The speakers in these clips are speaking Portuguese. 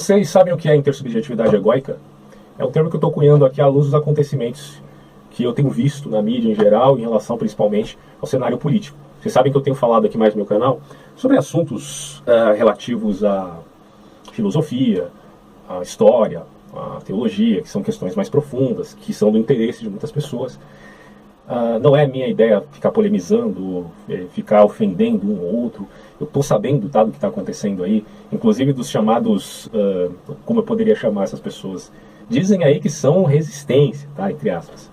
Vocês sabem o que é intersubjetividade egóica? É um termo que eu estou cunhando aqui à luz dos acontecimentos que eu tenho visto na mídia em geral, em relação principalmente ao cenário político. Vocês sabem que eu tenho falado aqui mais no meu canal sobre assuntos relativos à filosofia, à história, à teologia, que são questões mais profundas, que são do interesse de muitas pessoas. Não é minha ideia ficar polemizando, ficar ofendendo um ou outro. Eu estou sabendo do que está acontecendo aí, inclusive dos chamados, como eu poderia chamar essas pessoas? Dizem aí que são resistência, tá? Entre aspas.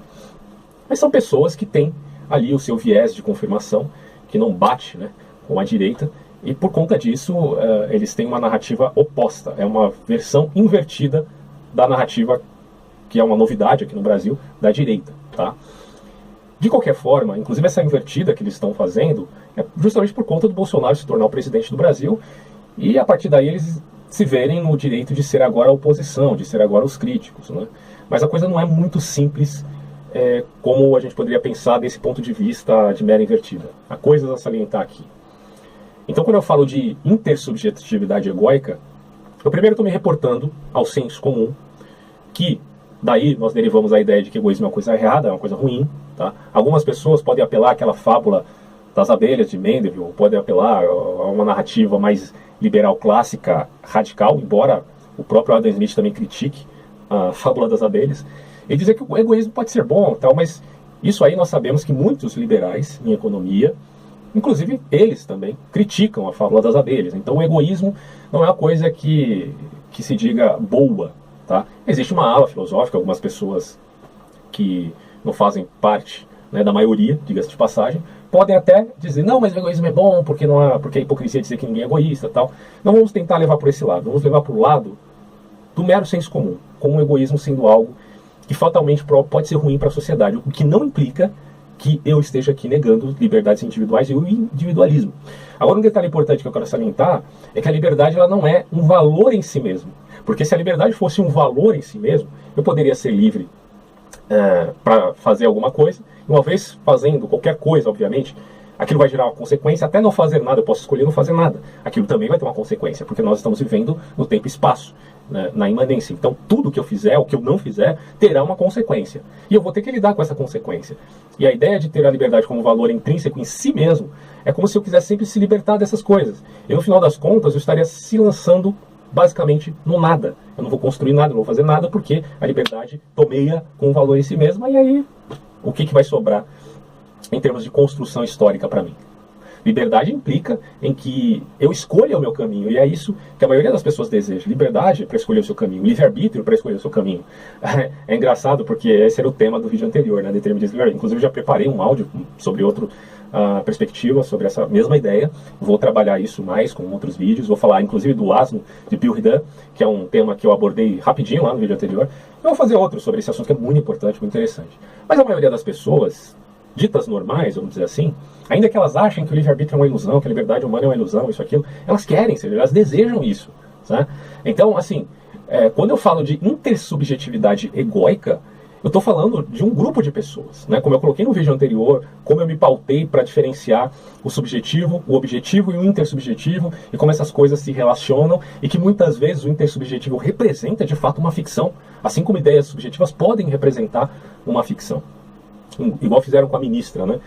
Mas são pessoas que têm ali o seu viés de confirmação, que não bate, né, com a direita, e por conta disso eles têm uma narrativa oposta, é uma versão invertida da narrativa, que é uma novidade aqui no Brasil, da direita, tá? De qualquer forma, inclusive essa invertida que eles estão fazendo é justamente por conta do Bolsonaro se tornar o presidente do Brasil e a partir daí eles se verem no direito de ser agora a oposição, de ser agora os críticos, né? Mas a coisa não é muito simples como a gente poderia pensar desse ponto de vista de mera invertida. Há coisas a salientar aqui. Então, quando eu falo de intersubjetividade egóica, eu primeiro estou me reportando ao senso comum, que daí nós derivamos a ideia de que egoísmo é uma coisa errada, é uma coisa ruim. Tá? Algumas pessoas podem apelar àquela fábula das abelhas de Mendelssohn, ou podem apelar a uma narrativa mais liberal clássica, radical, embora o próprio Adam Smith também critique a fábula das abelhas, e dizer que o egoísmo pode ser bom, tal, mas isso aí nós sabemos que muitos liberais em economia, inclusive eles também, criticam a fábula das abelhas. Então o egoísmo não é uma coisa que se diga boa. Tá? Existe uma ala filosófica, algumas pessoas que não fazem parte, né, da maioria, diga-se de passagem, podem até dizer, não, mas o egoísmo é bom, porque a hipocrisia dizer que ninguém é egoísta, tal. Não vamos tentar levar por esse lado, vamos levar para o lado do mero senso comum, como o egoísmo sendo algo que fatalmente pode ser ruim para a sociedade, o que não implica que eu esteja aqui negando liberdades individuais e o individualismo. Agora, um detalhe importante que eu quero salientar é que a liberdade ela não é um valor em si mesmo. Porque se a liberdade fosse um valor em si mesmo, eu poderia ser livre para fazer alguma coisa. Uma vez fazendo qualquer coisa, obviamente, aquilo vai gerar uma consequência. Até não fazer nada, eu posso escolher não fazer nada. Aquilo também vai ter uma consequência, porque nós estamos vivendo no tempo e espaço, né, na imanência. Então, tudo que eu fizer, o que eu não fizer, terá uma consequência. E eu vou ter que lidar com essa consequência. E a ideia de ter a liberdade como valor intrínseco em si mesmo é como se eu quisesse sempre se libertar dessas coisas. E no final das contas, eu estaria se lançando basicamente no nada. Eu não vou construir nada, não vou fazer nada, porque a liberdade tomeia com valor em si mesma, e aí o que vai sobrar em termos de construção histórica para mim? Liberdade implica em que eu escolha o meu caminho, e é isso que a maioria das pessoas deseja. Liberdade para escolher o seu caminho, livre-arbítrio para escolher o seu caminho. É engraçado porque esse era o tema do vídeo anterior, né? Determinismo. Inclusive eu já preparei um áudio sobre outra perspectiva, sobre essa mesma ideia. Vou trabalhar isso mais com outros vídeos, vou falar inclusive do asno de Bill Hridan, que é um tema que eu abordei rapidinho lá no vídeo anterior. Eu vou fazer outro sobre esse assunto que é muito importante, muito interessante. Mas a maioria das pessoas ditas normais, vamos dizer assim, ainda que elas achem que o livre-arbítrio é uma ilusão, que a liberdade humana é uma ilusão, isso, aquilo, elas querem ser, elas desejam isso. Tá? Então, assim, quando eu falo de intersubjetividade egóica, eu estou falando de um grupo de pessoas, né? Como eu coloquei no vídeo anterior, como eu me pautei para diferenciar o subjetivo, o objetivo e o intersubjetivo, e como essas coisas se relacionam, e que muitas vezes o intersubjetivo representa de fato uma ficção, assim como ideias subjetivas podem representar uma ficção. Igual fizeram com a ministra, né?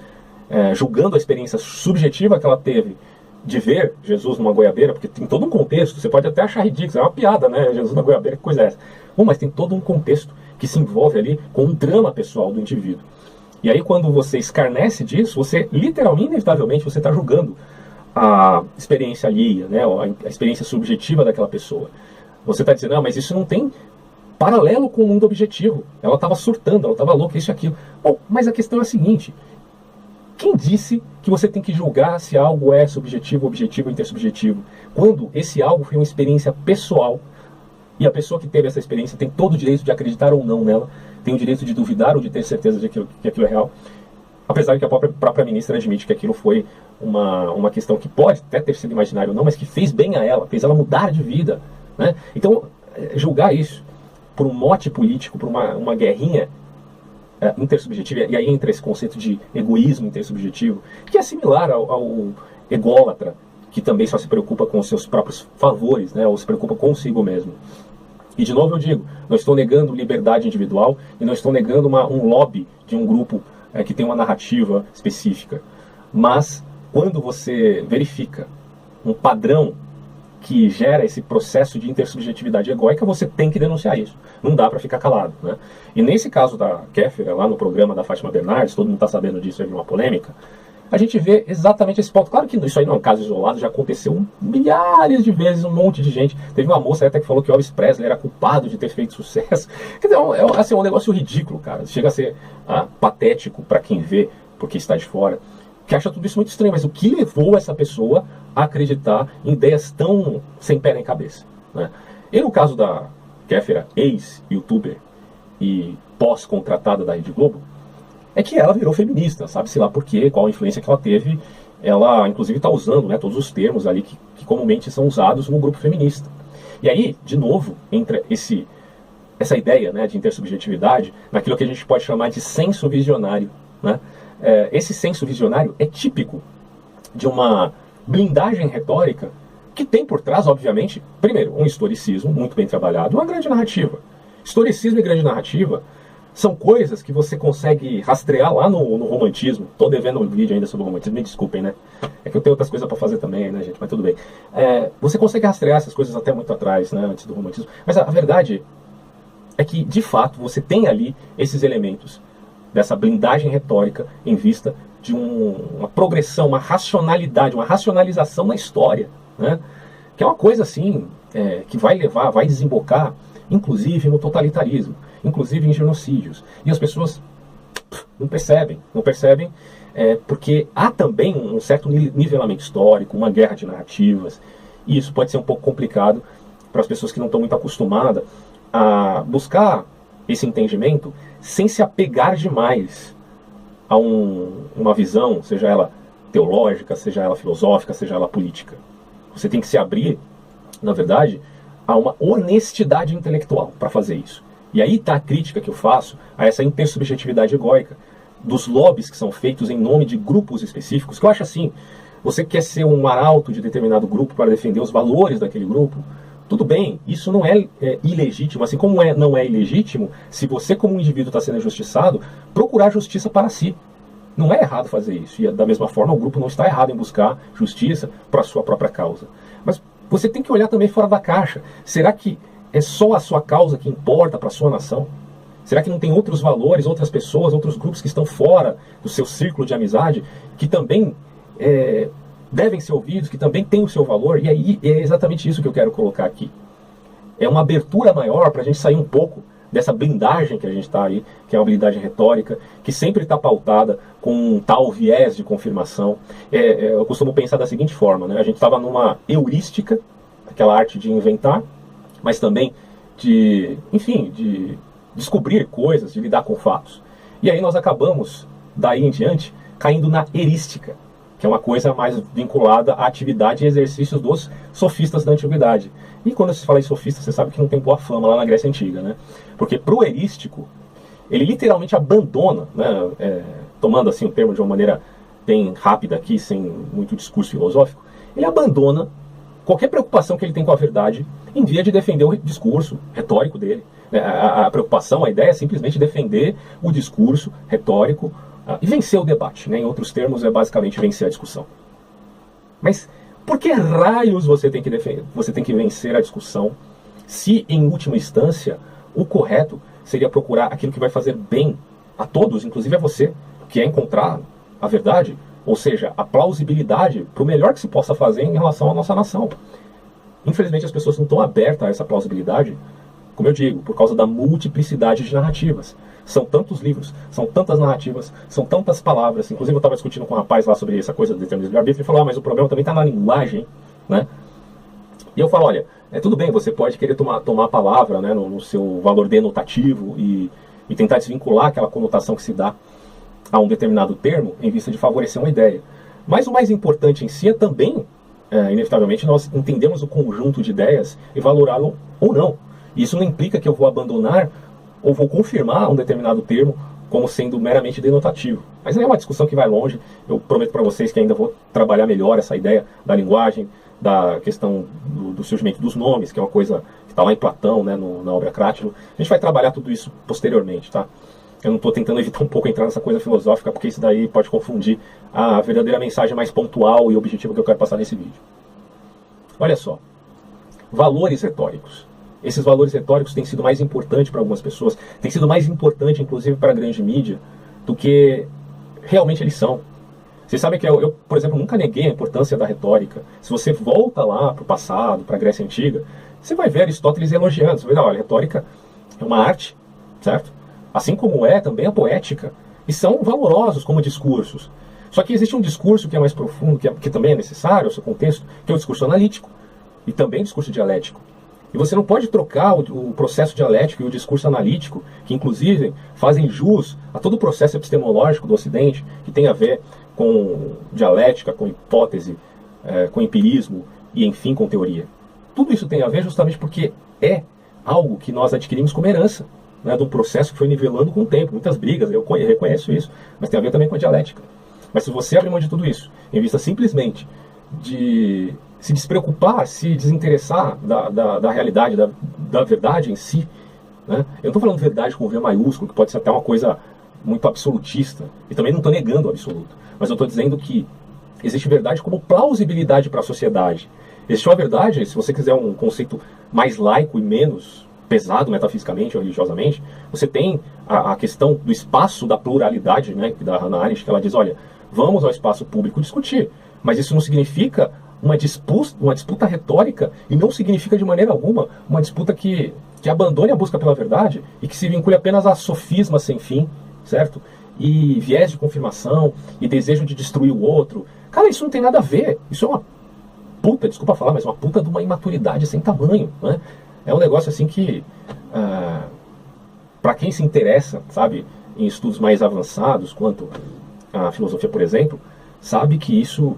Julgando a experiência subjetiva que ela teve de ver Jesus numa goiabeira, porque tem todo um contexto, você pode até achar ridículo, é uma piada, né? Jesus na goiabeira, que coisa é essa? Bom, mas tem todo um contexto que se envolve ali com um drama pessoal do indivíduo. E aí quando você escarnece disso, você literalmente, inevitavelmente, você está julgando a experiência alheia, né? A experiência subjetiva daquela pessoa. Você está dizendo, mas isso não tem paralelo com o mundo objetivo. Ela estava surtando, ela estava louca, isso e aquilo. Bom, mas a questão é a seguinte: quem disse que você tem que julgar se algo é subjetivo, objetivo ou intersubjetivo, quando esse algo foi uma experiência pessoal, e a pessoa que teve essa experiência tem todo o direito de acreditar ou não nela, tem o direito de duvidar ou de ter certeza de que aquilo é real, apesar de que a própria ministra admite que aquilo foi uma questão que pode até ter sido imaginário ou não, mas que fez bem a ela, fez ela mudar de vida, né? Então, julgar isso por um mote político, por uma guerrinha intersubjetiva, e aí entra esse conceito de egoísmo intersubjetivo, que é similar ao ególatra, que também só se preocupa com os seus próprios favores, né, ou se preocupa consigo mesmo. E de novo eu digo, não estou negando liberdade individual e não estou negando um lobby de um grupo que tem uma narrativa específica. Mas quando você verifica um padrão que gera esse processo de intersubjetividade egóica, você tem que denunciar isso. Não dá para ficar calado, né? E nesse caso da Kéfera, lá no programa da Fátima Bernardes, todo mundo está sabendo disso, é uma polêmica, a gente vê exatamente esse ponto. Claro que isso aí não é um caso isolado, já aconteceu milhares de vezes, um monte de gente. Teve uma moça até que falou que Elvis Presley era culpado de ter feito sucesso. Quer dizer, é um negócio ridículo, cara. Chega a ser patético para quem vê, porque está de fora, que acha tudo isso muito estranho. Mas o que levou essa pessoa a acreditar em ideias tão sem pé nem cabeça, né? E no caso da Kéfera, ex-youtuber e pós-contratada da Rede Globo, é que ela virou feminista, sabe-se lá por quê, qual a influência que ela teve. Ela, inclusive, está usando, né, todos os termos ali que comumente são usados no grupo feminista. E aí, de novo, entra essa ideia, né, de intersubjetividade naquilo que a gente pode chamar de senso visionário, né? Esse senso visionário é típico de uma blindagem retórica que tem por trás, obviamente, primeiro, um historicismo muito bem trabalhado, uma grande narrativa. Historicismo e grande narrativa são coisas que você consegue rastrear lá no romantismo. Estou devendo um vídeo ainda sobre o romantismo, me desculpem, né? É que eu tenho outras coisas para fazer também, né, gente? Mas tudo bem. Você consegue rastrear essas coisas até muito atrás, né, antes do romantismo. Mas a verdade é que, de fato, você tem ali esses elementos dessa blindagem retórica em vista de uma progressão, uma racionalidade, uma racionalização na história, né? Que é uma coisa assim, que vai desembocar, inclusive no totalitarismo, inclusive em genocídios. E as pessoas não percebem, porque há também um certo nivelamento histórico, uma guerra de narrativas, e isso pode ser um pouco complicado para as pessoas que não estão muito acostumadas a buscar esse entendimento sem se apegar demais a uma visão, seja ela teológica, seja ela filosófica, seja ela política. Você tem que se abrir, na verdade, a uma honestidade intelectual para fazer isso. E aí está a crítica que eu faço a essa intersubjetividade egóica, dos lobbies que são feitos em nome de grupos específicos, que eu acho assim, você quer ser um arauto de determinado grupo para defender os valores daquele grupo, tudo bem, isso não é ilegítimo, assim como não é ilegítimo, se você como um indivíduo está sendo injustiçado, procurar justiça para si. Não é errado fazer isso, e da mesma forma o grupo não está errado em buscar justiça para a sua própria causa. Mas você tem que olhar também fora da caixa. Será que é só a sua causa que importa para a sua nação? Será que não tem outros valores, outras pessoas, outros grupos que estão fora do seu círculo de amizade, que também devem ser ouvidos, que também têm o seu valor? E aí é exatamente isso que eu quero colocar aqui. É uma abertura maior para a gente sair um pouco dessa blindagem que a gente está aí, que é uma blindagem retórica, que sempre está pautada com um tal viés de confirmação. Eu costumo pensar da seguinte forma, né? A gente estava numa heurística, aquela arte de inventar, mas também de descobrir coisas, de lidar com fatos. E aí nós acabamos, daí em diante, caindo na erística, que é uma coisa mais vinculada à atividade e exercícios dos sofistas da antiguidade. E quando se fala em sofista, você sabe que não tem boa fama lá na Grécia Antiga, né? Porque pro erístico, ele literalmente abandona, né, tomando assim o termo de uma maneira bem rápida aqui, sem muito discurso filosófico, ele abandona qualquer preocupação que ele tem com a verdade em via de defender o discurso retórico dele. A preocupação, a ideia é simplesmente defender o discurso retórico e vencer o debate, né? Em outros termos, é basicamente vencer a discussão. Mas por que raios você tem que vencer a discussão se, em última instância, o correto seria procurar aquilo que vai fazer bem a todos, inclusive a você, que é encontrar a verdade, ou seja, a plausibilidade para o melhor que se possa fazer em relação à nossa nação? Infelizmente, as pessoas não estão abertas a essa plausibilidade, como eu digo, por causa da multiplicidade de narrativas. São tantos livros, são tantas narrativas, são tantas palavras. Inclusive eu estava discutindo com um rapaz lá sobre essa coisa do determinismo de arbítrio, ele falou, mas o problema também está na linguagem, né? E eu falo, olha, tudo bem, você pode querer tomar a palavra, né, no seu valor denotativo e tentar desvincular aquela conotação que se dá a um determinado termo em vista de favorecer uma ideia. Mas o mais importante em si é também, inevitavelmente, nós entendemos o conjunto de ideias e valorá-lo ou não. Isso não implica que eu vou abandonar ou vou confirmar um determinado termo como sendo meramente denotativo. Mas aí é uma discussão que vai longe. Eu prometo para vocês que ainda vou trabalhar melhor essa ideia da linguagem, da questão do surgimento dos nomes, que é uma coisa que está lá em Platão, né, na obra Crátilo. A gente vai trabalhar tudo isso posteriormente, tá? Eu não estou tentando evitar um pouco entrar nessa coisa filosófica, porque isso daí pode confundir a verdadeira mensagem mais pontual e objetiva que eu quero passar nesse vídeo. Olha só, valores retóricos. Esses valores retóricos têm sido mais importantes para algumas pessoas, têm sido mais importante, inclusive, para a grande mídia, do que realmente eles são. Vocês sabem que eu, por exemplo, nunca neguei a importância da retórica. Se você volta lá para o passado, para a Grécia Antiga, você vai ver Aristóteles elogiando. Você vai ver, olha, a retórica é uma arte, certo? Assim como é também a poética. E são valorosos como discursos. Só que existe um discurso que é mais profundo, que também é necessário ao seu contexto, que é o discurso analítico e também o discurso dialético. E você não pode trocar o processo dialético e o discurso analítico, que inclusive fazem jus a todo o processo epistemológico do Ocidente, que tem a ver com dialética, com hipótese, com empirismo e, enfim, com teoria. Tudo isso tem a ver justamente porque é algo que nós adquirimos como herança, né, de um processo que foi nivelando com o tempo. Muitas brigas, eu reconheço isso, mas tem a ver também com a dialética. Mas se você abrir mão de tudo isso, em vista simplesmente de se despreocupar, se desinteressar da realidade, da verdade em si, né? Eu não estou falando verdade com V maiúsculo, que pode ser até uma coisa muito absolutista, e também não estou negando o absoluto, mas eu estou dizendo que existe verdade como plausibilidade para a sociedade. Existe uma verdade, se você quiser um conceito mais laico e menos pesado metafisicamente ou religiosamente, você tem a questão do espaço da pluralidade, né, da Hannah Arendt, que ela diz, olha, vamos ao espaço público discutir, mas isso não significa uma disputa retórica e não significa de maneira alguma uma disputa que abandone a busca pela verdade e que se vincule apenas a sofismas sem fim, certo? E viés de confirmação e desejo de destruir o outro. Cara, isso não tem nada a ver. Isso é uma puta, desculpa falar, mas uma puta de uma imaturidade sem tamanho, né? É um negócio assim que, para quem se interessa, sabe, em estudos mais avançados, quanto a filosofia, por exemplo, sabe que isso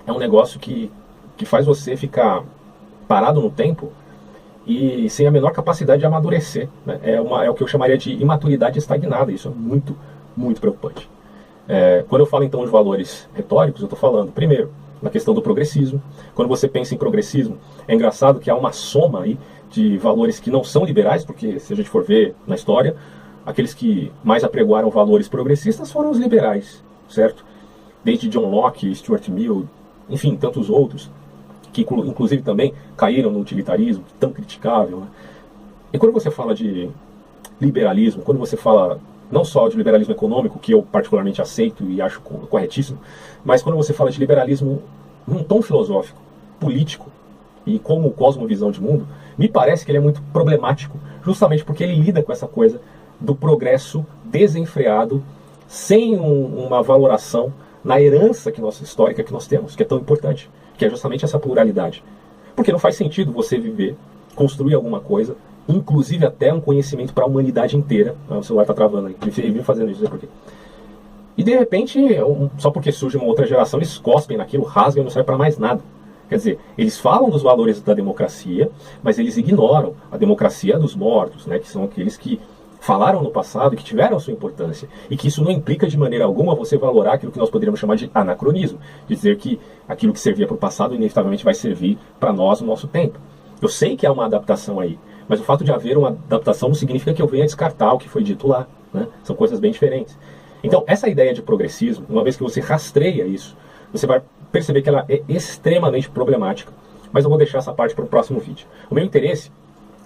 é um negócio que faz você ficar parado no tempo e sem a menor capacidade de amadurecer, né? É o que eu chamaria de imaturidade estagnada. Isso é muito, muito preocupante. Quando eu falo então de valores retóricos, eu estou falando, primeiro, na questão do progressismo. Quando você pensa em progressismo, é engraçado que há uma soma aí de valores que não são liberais, porque se a gente for ver na história, aqueles que mais apregoaram valores progressistas foram os liberais, certo? Desde John Locke, Stuart Mill, enfim, tantos outros, que inclusive também caíram no utilitarismo, tão criticável, né? E quando você fala de liberalismo, quando você fala não só de liberalismo econômico, que eu particularmente aceito e acho corretíssimo, mas quando você fala de liberalismo num tom filosófico, político e como cosmovisão de mundo, me parece que ele é muito problemático, justamente porque ele lida com essa coisa do progresso desenfreado, sem uma valoração na herança histórica que nós temos, que é tão importante, que é justamente essa pluralidade. Porque não faz sentido você viver, construir alguma coisa, inclusive até um conhecimento para a humanidade inteira. O celular está travando aí, ele vem fazendo isso, não sei por quê. E de repente, só porque surge uma outra geração, eles cospem naquilo, rasgam e não serve para mais nada. Quer dizer, eles falam dos valores da democracia, mas eles ignoram a democracia dos mortos, né, que são aqueles que falaram no passado e que tiveram sua importância. E que isso não implica de maneira alguma você valorar aquilo que nós poderíamos chamar de anacronismo. Dizer que aquilo que servia para o passado inevitavelmente vai servir para nós no nosso tempo. Eu sei que há uma adaptação aí, mas o fato de haver uma adaptação não significa que eu venha descartar o que foi dito lá, né? São coisas bem diferentes. Então, essa ideia de progressismo, uma vez que você rastreia isso, você vai perceber que ela é extremamente problemática. Mas eu vou deixar essa parte para o próximo vídeo. O meu interesse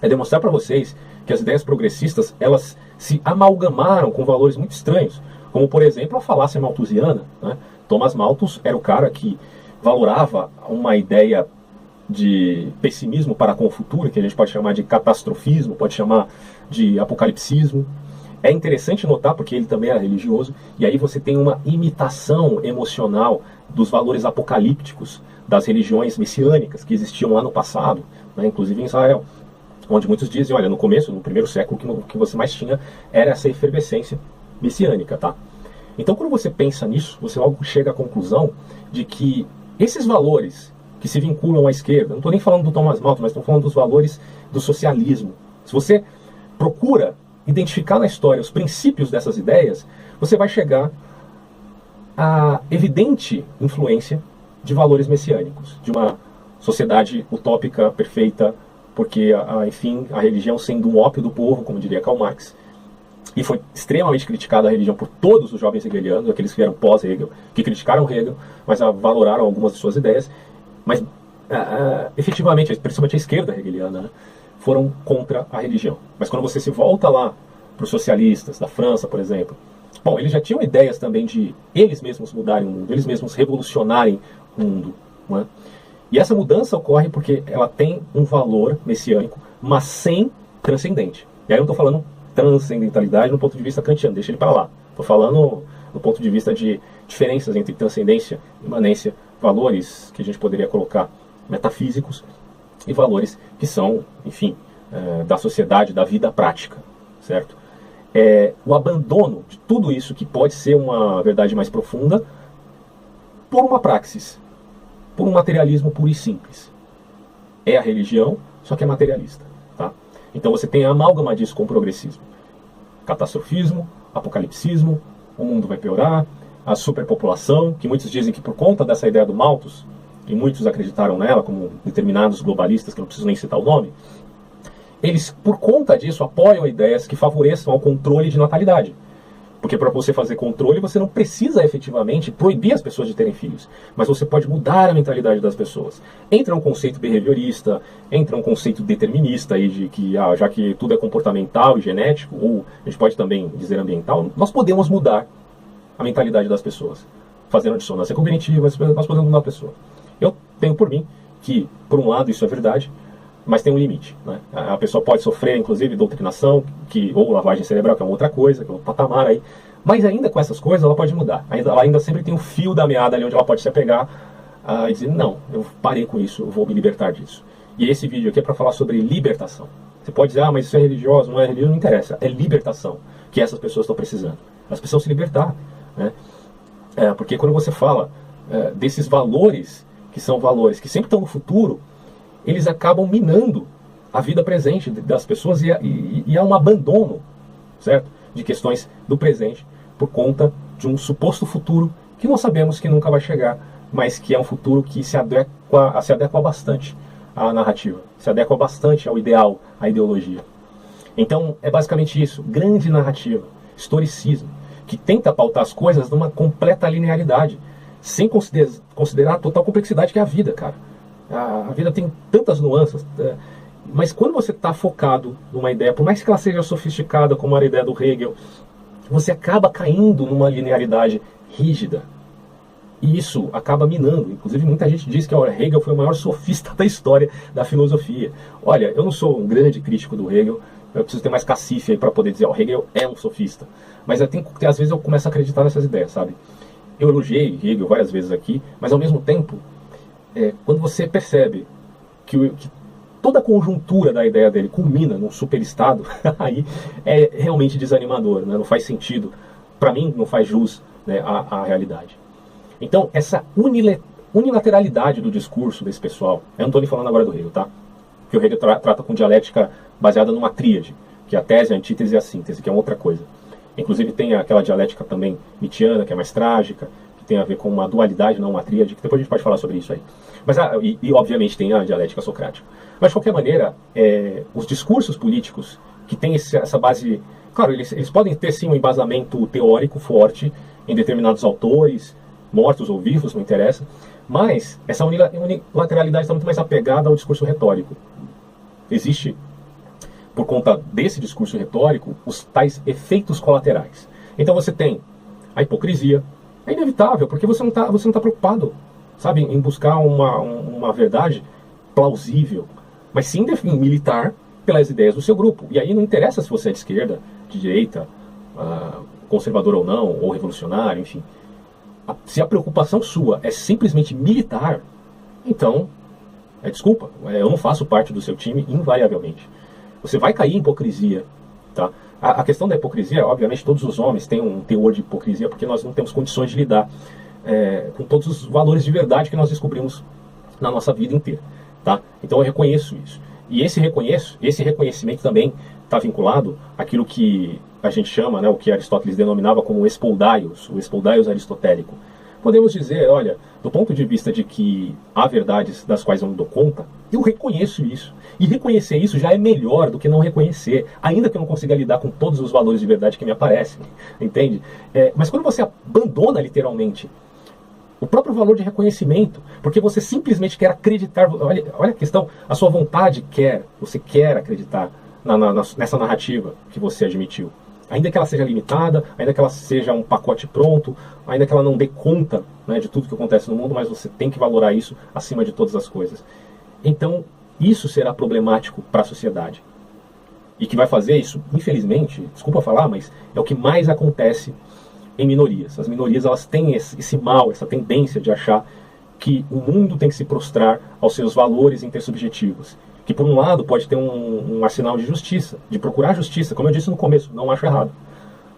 é demonstrar para vocês que as ideias progressistas, elas se amalgamaram com valores muito estranhos, como, por exemplo, a falácia malthusiana, né? Thomas Malthus era o cara que valorava uma ideia de pessimismo para com o futuro, que a gente pode chamar de catastrofismo, pode chamar de apocalipsismo. É interessante notar, porque ele também era religioso, e aí você tem uma imitação emocional dos valores apocalípticos das religiões messiânicas que existiam lá no passado, né, inclusive em Israel, onde muitos dizem, olha, no começo, no primeiro século, o que você mais tinha era essa efervescência messiânica, tá? Então, quando você pensa nisso, você logo chega à conclusão de que esses valores que se vinculam à esquerda, não estou nem falando do Thomas Malthus, mas estou falando dos valores do socialismo. Se você procura identificar na história os princípios dessas ideias, você vai chegar à evidente influência de valores messiânicos, de uma sociedade utópica, perfeita, porque, enfim, a religião sendo um ópio do povo, como diria Karl Marx. E foi extremamente criticada a religião por todos os jovens hegelianos, aqueles que vieram pós-Hegel, que criticaram Hegel, mas valoraram algumas de suas ideias. Mas, efetivamente, principalmente a esquerda hegeliana, né, foram contra a religião. Mas quando você se volta lá para os socialistas da França, por exemplo, bom, eles já tinham ideias também de eles mesmos mudarem o mundo, eles mesmos revolucionarem o mundo, não é? E essa mudança ocorre porque ela tem um valor messiânico, mas sem transcendente. E aí eu não estou falando transcendentalidade no ponto de vista kantiano, deixa ele para lá. Estou falando no ponto de vista de diferenças entre transcendência, imanência, valores que a gente poderia colocar metafísicos e valores que são, enfim, da sociedade, da vida prática, certo? O abandono de tudo isso que pode ser uma verdade mais profunda por uma praxis, por um materialismo puro e simples. É a religião, só que é materialista. Tá? Então você tem a amálgama disso com o progressismo. Catastrofismo, apocalipsismo, o mundo vai piorar, a superpopulação, que muitos dizem que por conta dessa ideia do Malthus, e muitos acreditaram nela, como determinados globalistas, que não preciso nem citar o nome, eles, por conta disso, apoiam ideias que favoreçam ao controle de natalidade. Porque para você fazer controle, você não precisa efetivamente proibir as pessoas de terem filhos. Mas você pode mudar a mentalidade das pessoas. Entra um conceito behaviorista, entra um conceito determinista, aí de que já que tudo é comportamental e genético, ou a gente pode também dizer ambiental, nós podemos mudar a mentalidade das pessoas. Fazendo dissonância cognitiva, nós podemos mudar a pessoa. Eu tenho por mim que, por um lado, isso é verdade, mas tem um limite, né? A pessoa pode sofrer, inclusive, doutrinação, ou lavagem cerebral, que é uma outra coisa, que é um patamar aí. Mas ainda com essas coisas, ela pode mudar. Ela ainda sempre tem um fio da meada ali onde ela pode se apegar e dizer, não, eu parei com isso, eu vou me libertar disso. E esse vídeo aqui é para falar sobre libertação. Você pode dizer, mas isso é religioso, não é religioso, não interessa. É libertação que essas pessoas estão precisando. Elas precisam se libertar, né? Porque quando você fala desses valores, que são valores que sempre estão no futuro, eles acabam minando a vida presente das pessoas e há um abandono, certo, de questões do presente por conta de um suposto futuro que nós sabemos que nunca vai chegar, mas que é um futuro que se adequa bastante à narrativa, se adequa bastante ao ideal, à ideologia. Então é basicamente isso, grande narrativa, historicismo, que tenta pautar as coisas numa completa linearidade, sem considerar a total complexidade que é a vida, cara. A vida tem tantas nuances, mas quando você está focado numa ideia, por mais que ela seja sofisticada, como era a ideia do Hegel, você acaba caindo numa linearidade rígida. E isso acaba minando. Inclusive, muita gente diz que Hegel foi o maior sofista da história da filosofia. Olha, eu não sou um grande crítico do Hegel, eu preciso ter mais cacife aí para poder dizer, Hegel é um sofista. Mas às vezes eu começo a acreditar nessas ideias, sabe? Eu elogiei Hegel várias vezes aqui, mas ao mesmo tempo, quando você percebe que toda a conjuntura da ideia dele culmina num superestado, aí é realmente desanimador, né? Não faz sentido. Para mim, não faz jus, né, à realidade. Então, essa unilateralidade do discurso desse pessoal, eu não estou nem falando agora do Hegel, tá? Que o Hegel trata com dialética baseada numa tríade, que é a tese, a antítese e a síntese, que é outra coisa. Inclusive tem aquela dialética também nietzschiana, que é mais trágica, que tem a ver com uma dualidade, não uma tríade, que depois a gente pode falar sobre isso aí. Mas, obviamente tem a dialética socrática. Mas, de qualquer maneira, os discursos políticos que têm essa base... Claro, eles podem ter, sim, um embasamento teórico forte em determinados autores, mortos ou vivos, não interessa, mas essa unilateralidade está muito mais apegada ao discurso retórico. Existe, por conta desse discurso retórico, os tais efeitos colaterais. Então você tem a hipocrisia. É inevitável, porque você não está preocupado, sabe, em buscar uma verdade plausível, mas sim militar pelas ideias do seu grupo. E aí não interessa se você é de esquerda, de direita, conservador ou não, ou revolucionário, enfim. Se a preocupação sua é simplesmente militar, então, desculpa, eu não faço parte do seu time invariavelmente. Você vai cair em hipocrisia, tá? A questão da hipocrisia, obviamente todos os homens têm um teor de hipocrisia, porque nós não temos condições de lidar com todos os valores de verdade que nós descobrimos na nossa vida inteira, tá? Então eu reconheço isso. E esse reconhecimento também está vinculado àquilo que a gente chama, né, o que Aristóteles denominava como espoldaios, o espoldaios aristotélico. Podemos dizer, olha, do ponto de vista de que há verdades das quais eu não dou conta, eu reconheço isso. E reconhecer isso já é melhor do que não reconhecer, ainda que eu não consiga lidar com todos os valores de verdade que me aparecem, entende? Mas quando você abandona literalmente o próprio valor de reconhecimento, porque você simplesmente quer acreditar, olha a questão, a sua vontade você quer acreditar nessa narrativa que você admitiu. Ainda que ela seja limitada, ainda que ela seja um pacote pronto, ainda que ela não dê conta, né, de tudo que acontece no mundo, mas você tem que valorar isso acima de todas as coisas. Então, isso será problemático para a sociedade. E que vai fazer isso, infelizmente, desculpa falar, mas é o que mais acontece em minorias. As minorias, elas têm esse mal, essa tendência de achar que o mundo tem que se prostrar aos seus valores intersubjetivos. Que por um lado pode ter um arsenal de justiça, de procurar justiça, como eu disse no começo, não acho errado.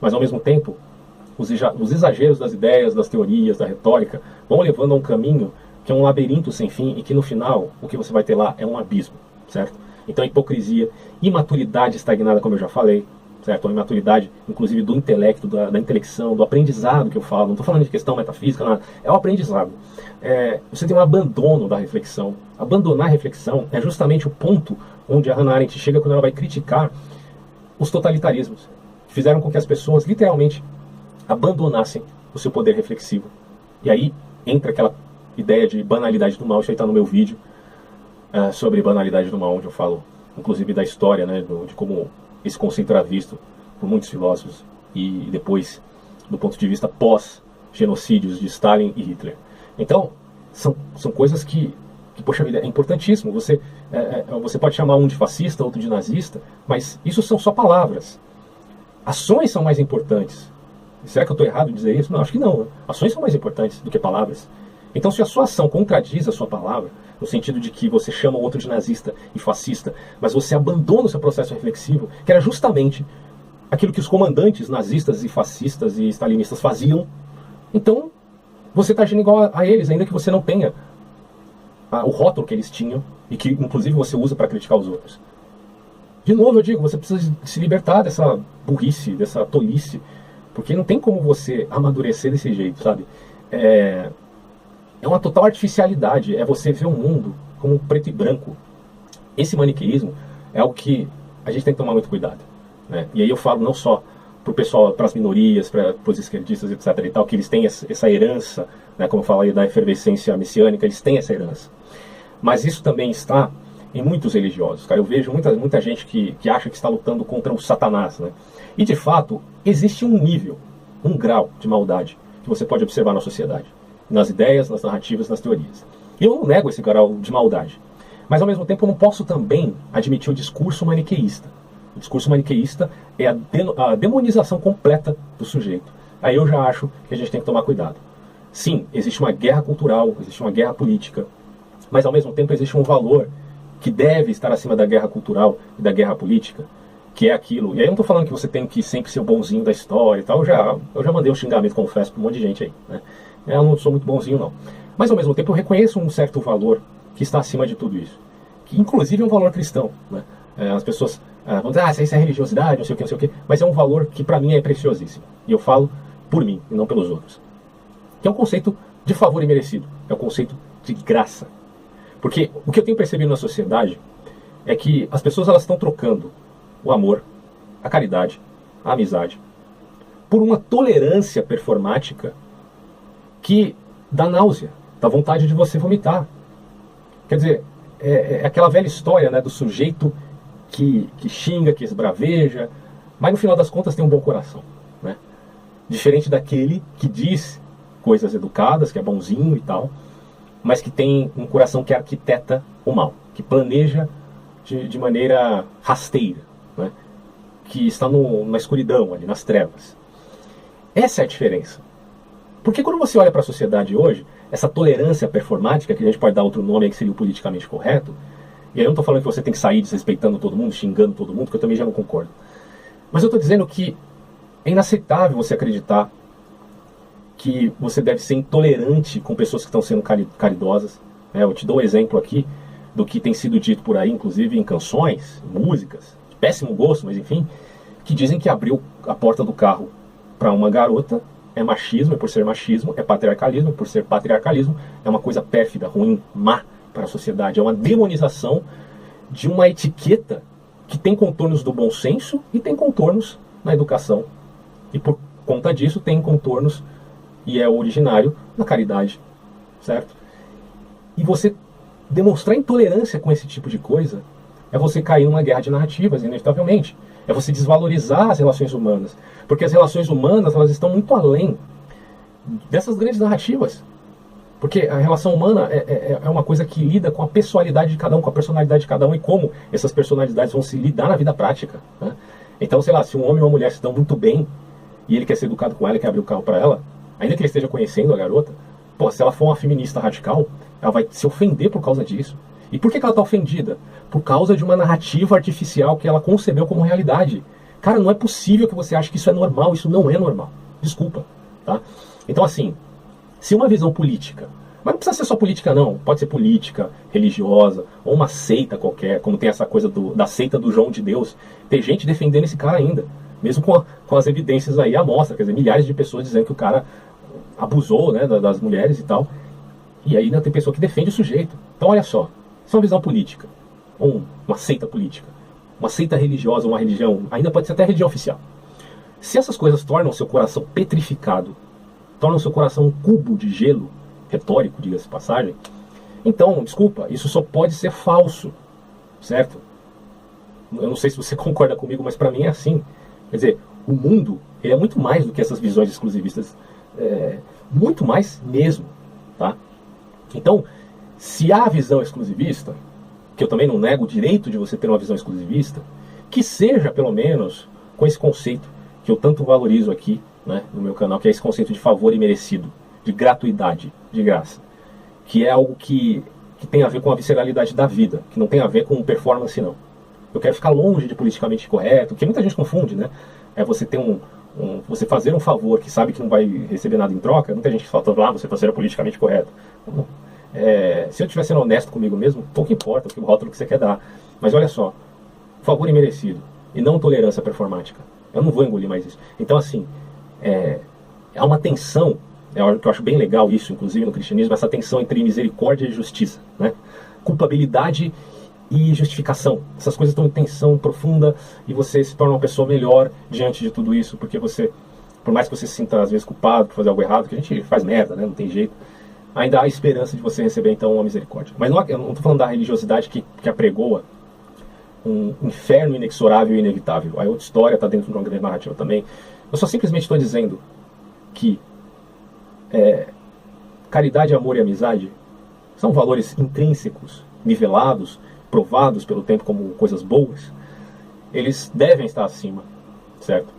Mas ao mesmo tempo, os exageros das ideias, das teorias, da retórica, vão levando a um caminho que é um labirinto sem fim e que no final o que você vai ter lá é um abismo, certo? Então hipocrisia, imaturidade estagnada, como eu já falei, certo? A imaturidade, inclusive do intelecto, da intelecção, do aprendizado que eu falo, não estou falando de questão metafísica, nada, é o aprendizado. Você tem um abandono da reflexão. Abandonar a reflexão é justamente o ponto onde a Hannah Arendt chega quando ela vai criticar os totalitarismos, que fizeram com que as pessoas literalmente abandonassem o seu poder reflexivo. E aí entra aquela ideia de banalidade do mal. Isso aí está no meu vídeo sobre banalidade do mal, onde eu falo inclusive da história, né, de como esse conceito era visto por muitos filósofos e depois do ponto de vista pós-genocídios de Stalin e Hitler. Então, são coisas que poxa vida, é importantíssimo. Você pode chamar um de fascista, outro de nazista, mas isso são só palavras. Ações são mais importantes. Será que eu estou errado em dizer isso? Não, acho que não. Ações são mais importantes do que palavras. Então, se a sua ação contradiz a sua palavra, no sentido de que você chama o outro de nazista e fascista, mas você abandona o seu processo reflexivo, que era justamente aquilo que os comandantes nazistas e fascistas e stalinistas faziam, então você está agindo igual a eles, ainda que você não tenha o rótulo que eles tinham e que, inclusive, você usa para criticar os outros. De novo, eu digo, você precisa se libertar dessa burrice, dessa tolice, porque não tem como você amadurecer desse jeito, sabe? É uma total artificialidade, é você ver o mundo como preto e branco. Esse maniqueísmo é algo que a gente tem que tomar muito cuidado, né? E aí eu falo não só para o pessoal, para as minorias, para os esquerdistas, etc. e tal, que eles têm essa herança, né, como eu falei da efervescência messiânica, eles têm essa herança. Mas isso também está em muitos religiosos, cara. Eu vejo muita gente que acha que está lutando contra o Satanás, né? E de fato, existe um nível, um grau de maldade que você pode observar na sociedade, nas ideias, nas narrativas, nas teorias. E eu não nego esse grau de maldade, mas ao mesmo tempo eu não posso também admitir o discurso maniqueísta. O discurso maniqueísta é a demonização completa do sujeito. Aí eu já acho que a gente tem que tomar cuidado. Sim, existe uma guerra cultural, existe uma guerra política, mas ao mesmo tempo existe um valor que deve estar acima da guerra cultural e da guerra política, que é aquilo. E aí eu não estou falando que você tem que sempre ser o bonzinho da história e tal. Eu já mandei um xingamento, confesso, para um monte de gente aí, né? Eu não sou muito bonzinho, não. Mas ao mesmo tempo eu reconheço um certo valor que está acima de tudo isso, que inclusive é um valor cristão, né? As pessoas vão dizer, isso é religiosidade, não sei o que, não sei o que, mas é um valor que para mim é preciosíssimo. E eu falo por mim e não pelos outros. Que é um conceito de favor imerecido, é um conceito de graça. Porque o que eu tenho percebido na sociedade é que as pessoas elas estão trocando o amor, a caridade, a amizade, por uma tolerância performática que dá náusea, dá vontade de você vomitar. Quer dizer, é aquela velha história, né, do sujeito que xinga, que esbraveja, mas no final das contas tem um bom coração, né? Diferente daquele que diz coisas educadas, que é bonzinho e tal, mas que tem um coração que arquiteta o mal, que planeja de maneira rasteira, né? Que está na escuridão, ali, nas trevas. Essa é a diferença. Porque quando você olha para a sociedade hoje, essa tolerância performática, que a gente pode dar outro nome aí que seria o politicamente correto, e aí eu não estou falando que você tem que sair desrespeitando todo mundo, xingando todo mundo, que eu também já não concordo. Mas eu estou dizendo que é inaceitável você acreditar que você deve ser intolerante com pessoas que estão sendo caridosas. Eu te dou um exemplo aqui. do que tem sido dito por aí, inclusive em canções, músicas, de péssimo gosto, mas enfim, que dizem que abrir a porta do carro para uma garota é machismo, e por ser machismo, é patriarcalismo, e por ser patriarcalismo, é uma coisa pérfida, ruim, má para a sociedade. É uma demonização de uma etiqueta que tem contornos do bom senso e tem contornos na educação. E por conta disso tem contornos, e é originário, na caridade, certo? E você demonstrar intolerância com esse tipo de coisa é você cair numa guerra de narrativas, inevitavelmente. É você desvalorizar as relações humanas. Porque as relações humanas, elas estão muito além dessas grandes narrativas. Porque a relação humana é uma coisa que lida com a pessoalidade de cada um, com a personalidade de cada um e como essas personalidades vão se lidar na vida prática, né? Então, sei lá, se um homem e uma mulher se dão muito bem e ele quer ser educado com ela, quer abrir o carro para ela, ainda que ele esteja conhecendo a garota, pô, se ela for uma feminista radical, ela vai se ofender por causa disso. E por que ela está ofendida? Por causa de uma narrativa artificial que ela concebeu como realidade. Cara, não é possível que você ache que isso é normal, isso não é normal. Desculpa, tá? Então, assim, se uma visão política, mas não precisa ser só política não, pode ser política, religiosa, ou uma seita qualquer, como tem essa coisa da seita do João de Deus, tem gente defendendo esse cara ainda, mesmo com as evidências aí à mostra, quer dizer, milhares de pessoas dizendo que o cara abusou, né, das mulheres e tal, e aí ainda tem pessoa que defende o sujeito. Então olha só, isso é uma visão política, ou uma seita política, uma seita religiosa, uma religião, ainda pode ser até religião oficial. Se essas coisas tornam seu coração petrificado, tornam seu coração um cubo de gelo, retórico, diga-se de passagem, então, desculpa, isso só pode ser falso, certo? Eu não sei se você concorda comigo, mas para mim é assim. Quer dizer, o mundo ele é muito mais do que essas visões exclusivistas, muito mais mesmo, tá? Então, se há visão exclusivista, que eu também não nego o direito de você ter uma visão exclusivista, que seja pelo menos com esse conceito que eu tanto valorizo aqui, né, no meu canal, que é esse conceito de favor imerecido, de gratuidade, de graça, que é algo que tem a ver com a visceralidade da vida, que não tem a ver com performance não. Eu quero ficar longe de politicamente correto, que muita gente confunde, né? É você ter você fazer um favor que sabe que não vai receber nada em troca. Muita gente fala, você está sendo politicamente correto. Não. Se eu estiver sendo honesto comigo mesmo, pouco importa o rótulo que você quer dar. Mas olha só, favor imerecido e não tolerância performática. Eu não vou engolir mais isso. Então, assim, há uma tensão, algo que eu acho bem legal isso, inclusive no cristianismo, essa tensão entre misericórdia e justiça, né? Culpabilidade e justificação. Essas coisas estão em tensão profunda e você se torna uma pessoa melhor diante de tudo isso, porque você, por mais que você se sinta às vezes culpado por fazer algo errado, que a gente faz merda, né? Não tem jeito, ainda há esperança de você receber então uma misericórdia. Mas eu não estou falando da religiosidade que apregoa um inferno inexorável e inevitável. Aí outra história, está dentro de uma grande narrativa também. Eu só simplesmente estou dizendo que caridade, amor e amizade são valores intrínsecos, nivelados, provados pelo tempo como coisas boas. Eles devem estar acima, certo?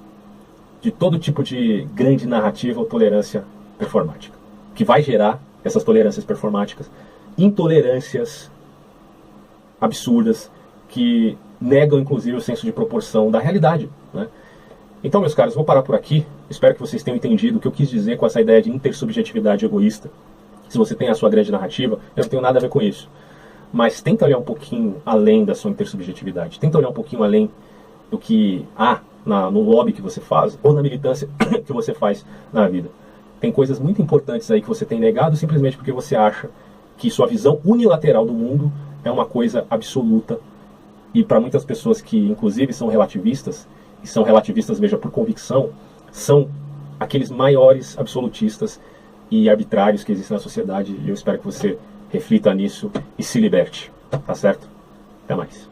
De todo tipo de grande narrativa ou tolerância performática, que vai gerar essas tolerâncias performáticas, intolerâncias absurdas, que negam inclusive o senso de proporção da realidade, né? Então, meus caros, vou parar por aqui. Espero que vocês tenham entendido o que eu quis dizer com essa ideia de intersubjetividade egoísta. Se você tem a sua grande narrativa, eu não tenho nada a ver com isso. Mas tenta olhar um pouquinho além da sua intersubjetividade. Tenta olhar um pouquinho além do que há no lobby que você faz, ou na militância que você faz na vida. Tem coisas muito importantes aí que você tem negado simplesmente porque você acha que sua visão unilateral do mundo é uma coisa absoluta. E para muitas pessoas que, inclusive, são relativistas, e são relativistas, veja, por convicção, são aqueles maiores absolutistas e arbitrários que existem na sociedade. E eu espero que você reflita nisso e se liberte. Tá certo? Até mais.